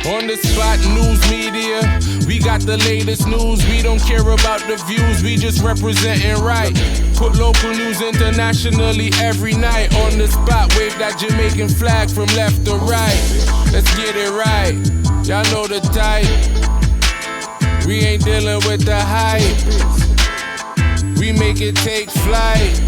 On the spot news media, we got the latest news. We don't care about the views, we just representing right. Put local news internationally every night. On the spot, wave that Jamaican flag from left to right. Let's get it right, y'all know the type. We ain't dealing with the hype, we make it take flight.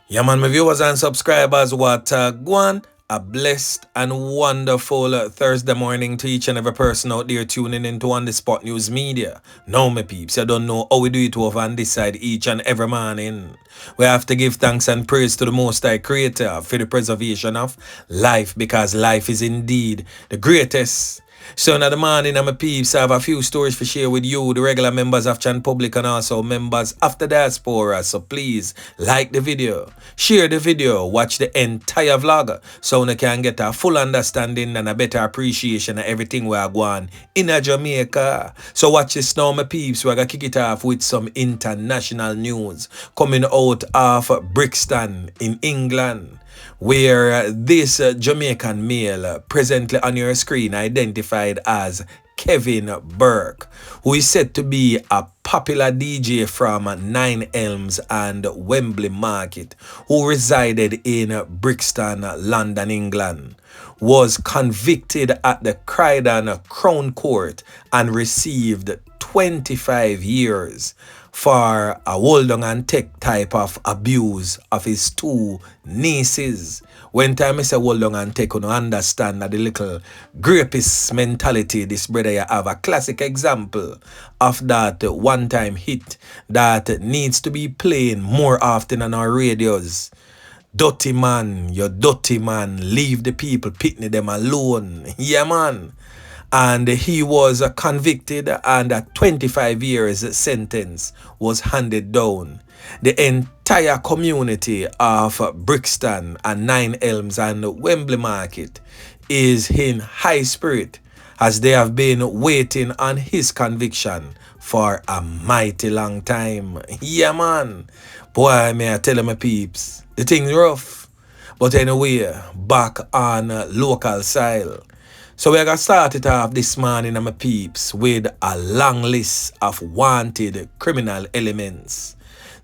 Yeah man, my viewers and subscribers, what go on? A blessed and wonderful Thursday morning to each and every person out there tuning into On The Spot News Media. Now, my peeps, you don't know how we do it over on this side each and every morning. We have to give thanks and praise to the Most High Creator for the preservation of life, because life is indeed the greatest. So in the morning, my peeps, I have a few stories to share with you, the regular members of Chan Public and also members of the diaspora. So please like the video, share the video, watch the entire vlog so you can get a full understanding and a better appreciation of everything we are going in Jamaica. So watch this now, my peeps. We're going to kick it off with some international news coming out of Brixton in England, where this Jamaican male presently on your screen identified as Kevin Burke, who is said to be a popular DJ from Nine Elms and Wembley Market, who resided in Brixton, London, England, was convicted at the Croydon Crown Court and received 25 years for a hold on and take type of abuse of his two nieces. When time I say hold on and take, you understand that the little grapist mentality, this brother you have a classic example of that one-time hit that needs to be playing more often on our radios. Dirty man, you dirty man, leave the people, pitney them alone. Yeah man. And he was convicted and a 25 years sentence was handed down. The entire community of Brixton and Nine Elms and Wembley Market is in high spirit as they have been waiting on his conviction for a mighty long time. Yeah man, boy, may I tell you my peeps, the thing's rough. But anyway, back on local style. So we're going to start it off this morning, my peeps, with a long list of wanted criminal elements.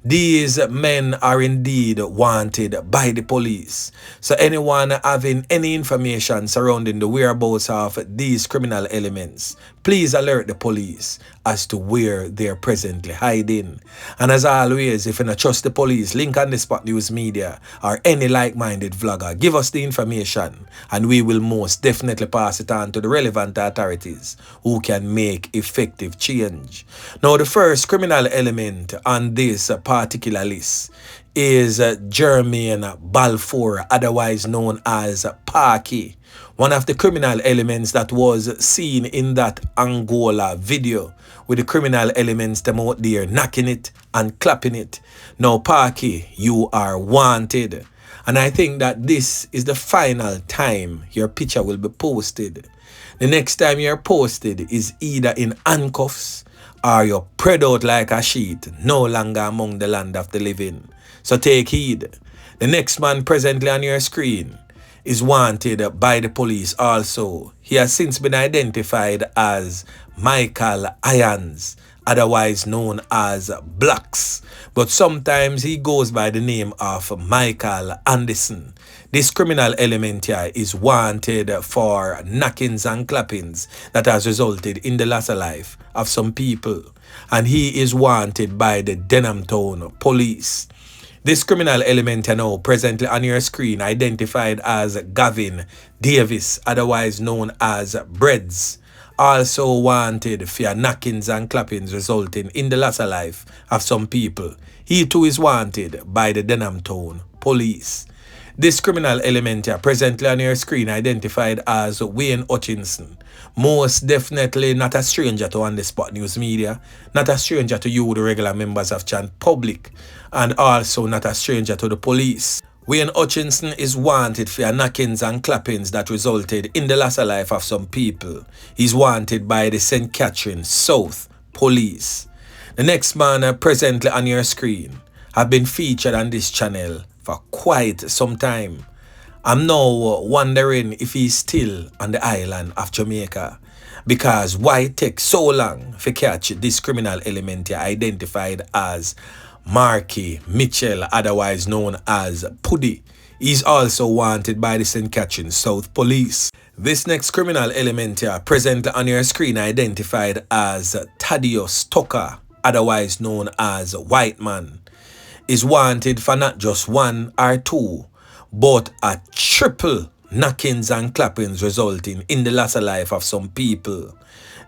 These men are indeed wanted by the police. So anyone having any information surrounding the whereabouts of these criminal elements, please alert the police as to where they're presently hiding. And as always, if you don't trust the police, link on the Spot News Media or any like-minded vlogger, give us the information and we will most definitely pass it on to the relevant authorities who can make effective change. Now, the first criminal element on this particular list is Jermaine Balfour, otherwise known as Parky, one of the criminal elements that was seen in that Angola video with the criminal elements them out there knocking it and clapping it. Now Parky, you are wanted, and I think that this is the final time your picture will be posted. The next time you're posted is either in handcuffs or you're spread out like a sheet, no longer among the land of the living. So take heed. The next man presently on your screen is wanted by the police also. He has since been identified as Michael Irons, otherwise known as Blacks, but sometimes he goes by the name of Michael Anderson. This criminal element here is wanted for knockings and clappings that has resulted in the loss of life of some people, and he is wanted by the Denham town police. This criminal element now presently on your screen identified as Gavin Davis, otherwise known as Breads, also wanted for knockings and clappings resulting in the loss of life of some people. He too is wanted by the Denham town police. This criminal element here presently on your screen identified as Wayne Hutchinson, most definitely not a stranger to On The Spot News Media, not a stranger to you, the regular members of Chan Public, and also not a stranger to the police. Wayne Hutchinson is wanted for knockings and clappings that resulted in the loss of life of some people. He's wanted by the St. Catherine South Police. The next man presently on your screen have been featured on this channel for quite some time, I'm now wondering if he's still on the island of Jamaica. Because why it take so long to catch this criminal element here identified as Marky Mitchell, otherwise known as Puddy. He's also wanted by the St. Catherine South Police. This next criminal element here, presently on your screen, identified as Thaddeus Tucker, otherwise known as White Man, is wanted for not just one or two, but a triple knockings and clappings resulting in the loss of life of some people.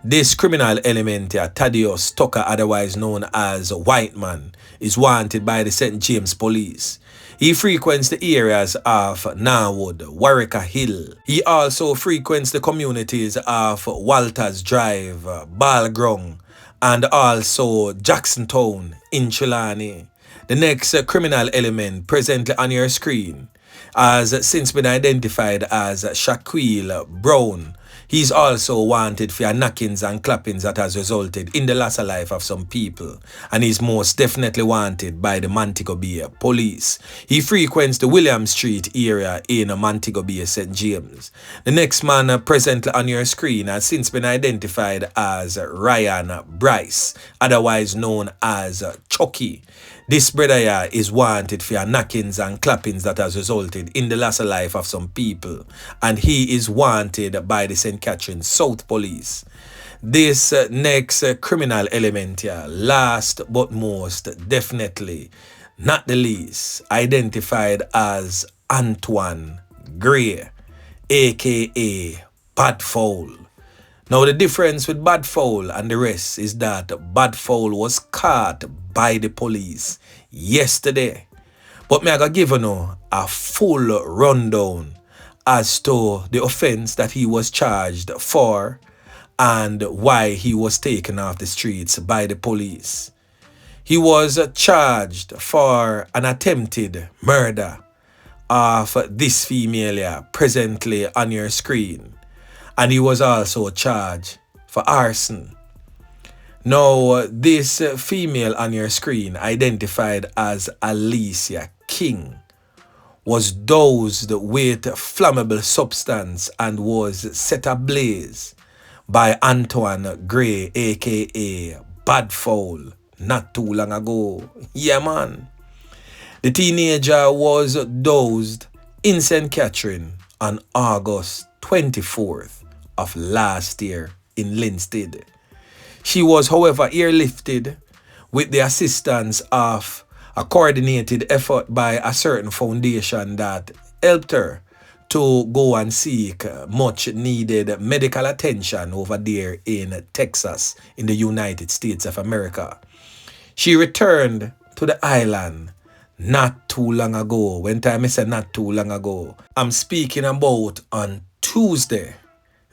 This criminal element here, Thaddeus Tucker, otherwise known as White Man, is wanted by the St. James Police. He frequents the areas of Norwood, Warwicker Hill. He also frequents the communities of Walters Drive, Ballground, and also Jacksontown in Trelawney. The next criminal element presently on your screen has since been identified as Shaquille Brown. He's also wanted for knockings and clappings that has resulted in the loss of life of some people, and he's most definitely wanted by the Montego Bay Police. He frequents the William Street area in Montego Bay, St. James. The next man presently on your screen has since been identified as Ryan Bryce, otherwise known as Chucky. This brother here is wanted for knockings and clappings that has resulted in the loss of life of some people, and he is wanted by the St. Catherine South Police. This next criminal element here, last but most definitely not the least, identified as Antoine Gray, aka Bad Fowl. Now the difference with Bad Fowl and the rest is that Bad Fowl was caught by the police yesterday. But me I gotta give you a full rundown as to the offense that he was charged for and why he was taken off the streets by the police. He was charged for an attempted murder of this female here presently on your screen. And he was also charged for arson. Now, this female on your screen, identified as Alicia King, was dosed with flammable substance and was set ablaze by Antoine Gray, aka Bad Fowl, not too long ago. Yeah, man. The teenager was dosed in St. Catherine on August 24th. Of last year in Linstead. She was, however, airlifted with the assistance of a coordinated effort by a certain foundation that helped her to go and seek much needed medical attention over there in Texas, in the United States of America. She returned to the island not too long ago. When time I say not too long ago, I'm speaking about on Tuesday.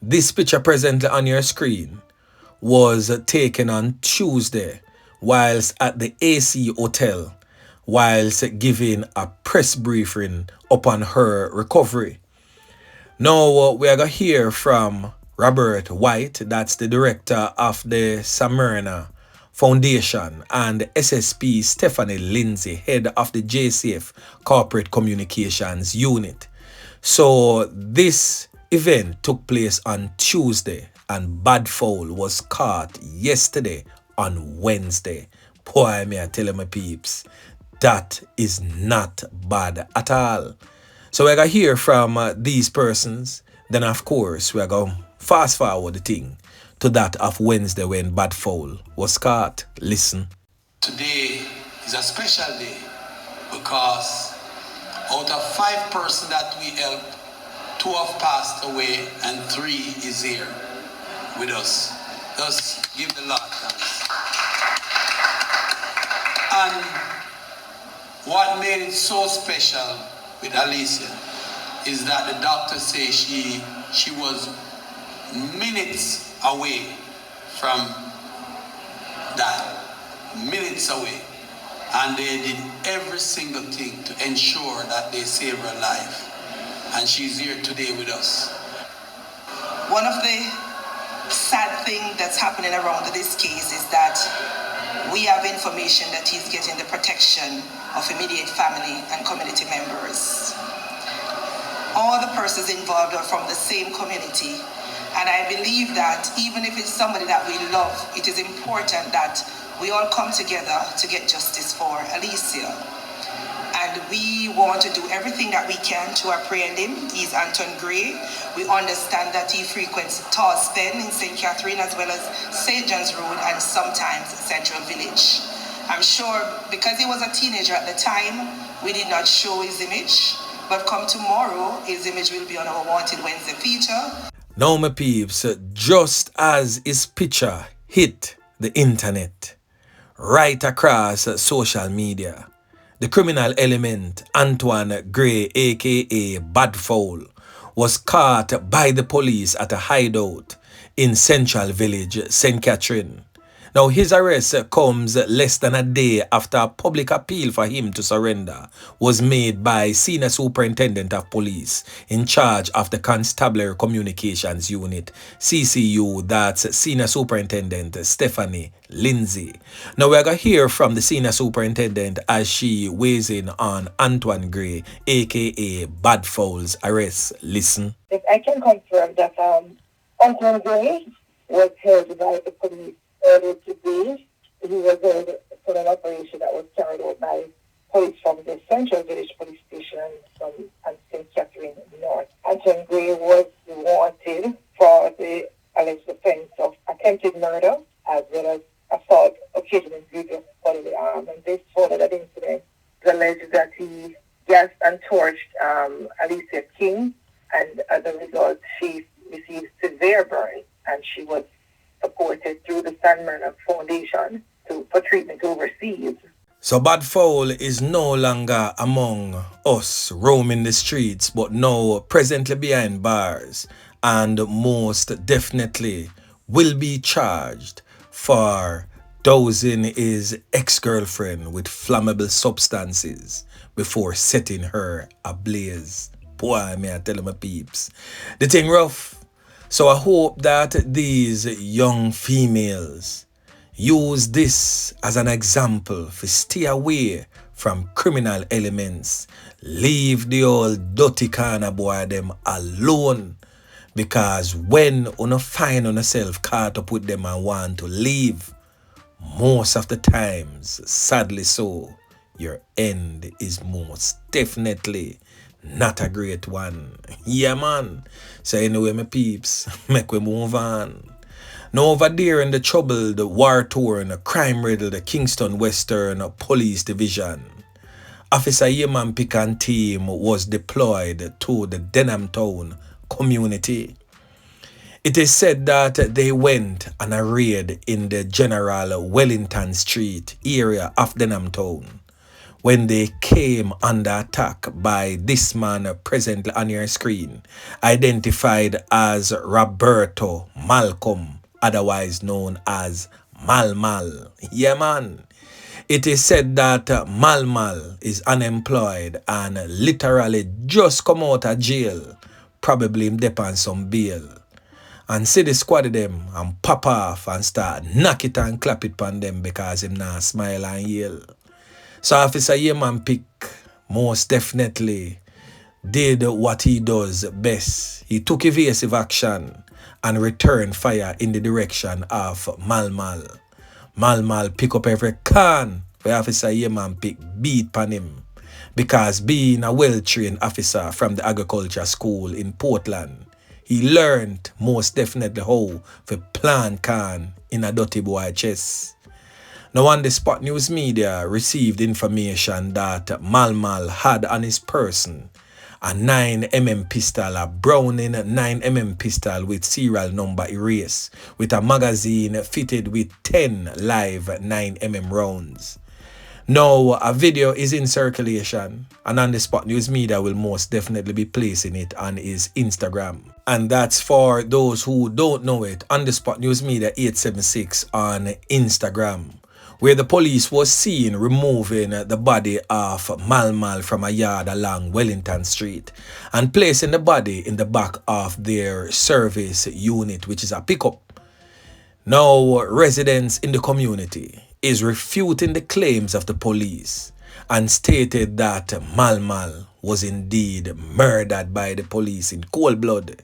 This picture presently on your screen was taken on Tuesday whilst at the AC Hotel, whilst giving a press briefing upon her recovery. Now we are going to hear from Robert White, that's the director of the Smyrna Foundation, and SSP Stephanie Lindsay, head of the JCF Corporate Communications Unit. So this event took place on Tuesday and Bad Fowl was caught yesterday on Wednesday. Boy, may I tell you, my peeps, that is not bad at all. So we're going to hear from these persons. Then, of course, we're going to fast forward the thing to that of Wednesday when Bad Fowl was caught. Listen. Today is a special day because out of 5 persons that we helped, 2 have passed away and 3 is here with us. Just give the Lord thanks. And what made it so special with Alicia is that the doctor says she was minutes away from dying. Minutes away. And they did every single thing to ensure that they saved her life. And she's here today with us. One of the sad things that's happening around this case is that we have information that he's getting the protection of immediate family and community members. all the persons involved are from the same community. And I believe that even if it's somebody that we love, it is important that we all come together to get justice for Alicia. And we want to do everything that we can to apprehend him. He's Anton Gray. We understand that he frequents Taw's Pen in St. Catherine as well as St. John's Road and sometimes Central Village. I'm sure because he was a teenager at the time, we did not show his image. But come tomorrow, his image will be on our Wanted Wednesday feature. Now, my peeps, just as his picture hit the internet, right across social media, the criminal element Antoine Gray, aka Bad Fowl, was caught by the police at a hideout in Central Village, St. Catherine. Now, his arrest comes less than a day after a public appeal for him to surrender was made by Senior Superintendent of Police in charge of the Constabulary Communications Unit, CCU, that's Senior Superintendent Stephanie Lindsay. Now, we're going to hear from the Senior Superintendent as she weighs in on Antoine Gray, aka Bad Fowl's arrest. Listen. I can confirm that Antoine Gray was held by the police earlier today. He was held for an operation that was carried out by police from the Central Village Police Station and St. Catherine North. Antoine Gray was wanted for the alleged offense of attempted murder as well as assault occasioning grievous bodily harm. And this followed that incident. It alleged that he gassed and torched Alicia King, and as a result, she received severe burns, and she was supported through the San Myrna Foundation for treatment overseas. So Bad Fowl is no longer among us roaming the streets, but now presently behind bars, and most definitely will be charged for dosing his ex-girlfriend with flammable substances before setting her ablaze. Boy, may I tell my peeps, the thing rough. So I hope that these young females use this as an example to stay away from criminal elements. Leave the old dirty kind of boy them alone. Because when you find yourself caught up with them and want to leave, most of the times, sadly so, your end is most definitely not a great one. Yeah, man. So anyway, my peeps, make we move on. Now over there in the troubled, war-torn, crime-riddled Kingston Western Police Division, Officer Yeman Pican team was deployed to the Denham town community. It is said that they went on a raid in the General Wellington Street area of Denham town when they came under attack by this man presently on your screen, identified as Roberto Malcolm, otherwise known as Mal. Yeah, man. It is said that Mal is unemployed and literally just come out of jail, probably him dep on some bail. And see the squad of them and pop off and start knock it and clap it on them because him not smile and yell. So Officer Yeman Pick most definitely did what he does best. He took evasive action and returned fire in the direction of Mal. Mal pick up every can where Officer Yeman Pick beat pan him. Because being a well-trained officer from the agriculture school in Portland, he learned most definitely how to plant can in a dirty boy chest. Now on the Spot News Media received information that Mal had on his person a 9mm pistol, a Browning 9mm pistol with serial number erased, with a magazine fitted with 10 live 9mm rounds. Now a video is in circulation, and on the Spot News Media will most definitely be placing it on his Instagram. And that's for those who don't know it, on the Spot News Media 876 on Instagram, where the police was seen removing the body of Mal from a yard along Wellington Street and placing the body in the back of their service unit, which is a pickup. Now, residents in the community is refuting the claims of the police and stated that Mal was indeed murdered by the police in cold blood.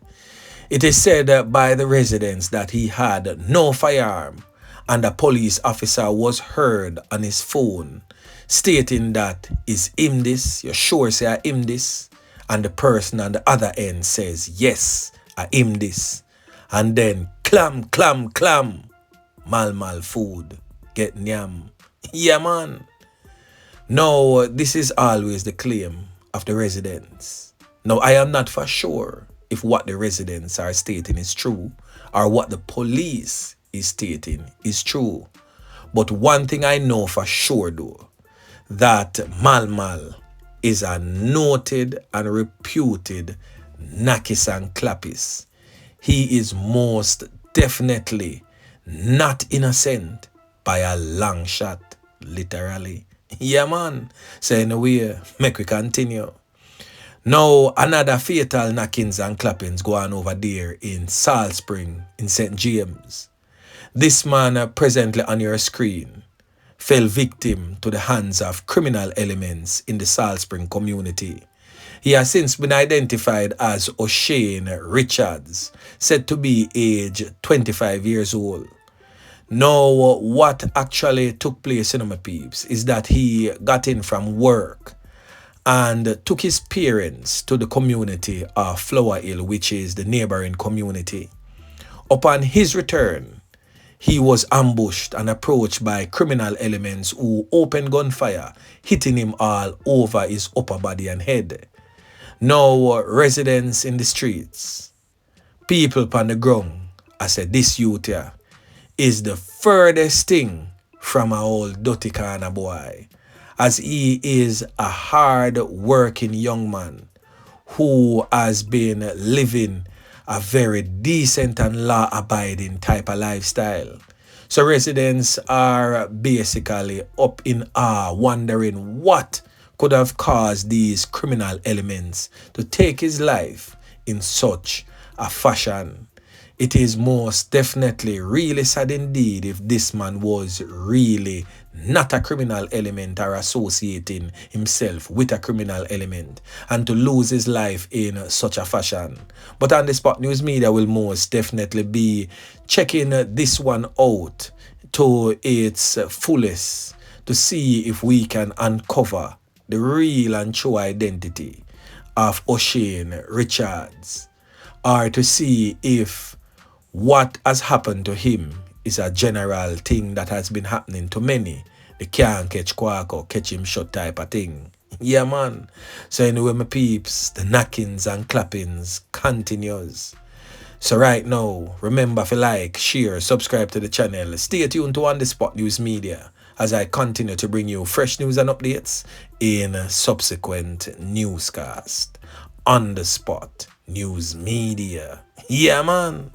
It is said by the residents that he had no firearm, and a police officer was heard on his phone stating that, "Is him this? You sure say I him this?" And the person on the other end says, "Yes, I him this." And then clam, mal food, get nyam. Yeah, man. No, this is always the claim of the residents. Now, I am not for sure if what the residents are stating is true or what the police is stating is true. But one thing I know for sure though, that Mal is a noted and reputed Nakis and Clappis. He is most definitely not innocent by a long shot, literally. Yeah, man. So anyway, make we continue. Now, another fatal knockings and clappings go on over there in Salt Spring in St. James. This man presently on your screen fell victim to the hands of criminal elements in the Salt Spring community. He has since been identified as O'Shane Richards, said to be age 25 years old. Now, what actually took place in my peeps is that he got in from work and took his parents to the community of Flower Hill, which is the neighboring community. Upon his return, he was ambushed and approached by criminal elements who opened gunfire, hitting him all over his upper body and head. Now, residents in the streets, people on the ground, I said, this youth here is the furthest thing from a old dirty kind of boy, as he is a hard-working young man who has been living a very decent and law-abiding type of lifestyle. So residents are basically up in awe, wondering what could have caused these criminal elements to take his life in such a fashion. It is most definitely really sad indeed if this man was really not a criminal element or associating himself with a criminal element, and to lose his life in such a fashion. But On The Spot News Media will most definitely be checking this one out to its fullest to see if we can uncover the real and true identity of O'Shane Richards, or to see if what has happened to him is a general thing that has been happening to many. They can't catch quack or catch him shot type of thing. Yeah, man. So anyway, my peeps, the knockings and clappings continues. So right now, remember to like, share, subscribe to the channel. Stay tuned to On The Spot News Media as I continue to bring you fresh news and updates in subsequent newscast. On The Spot News Media. Yeah, man.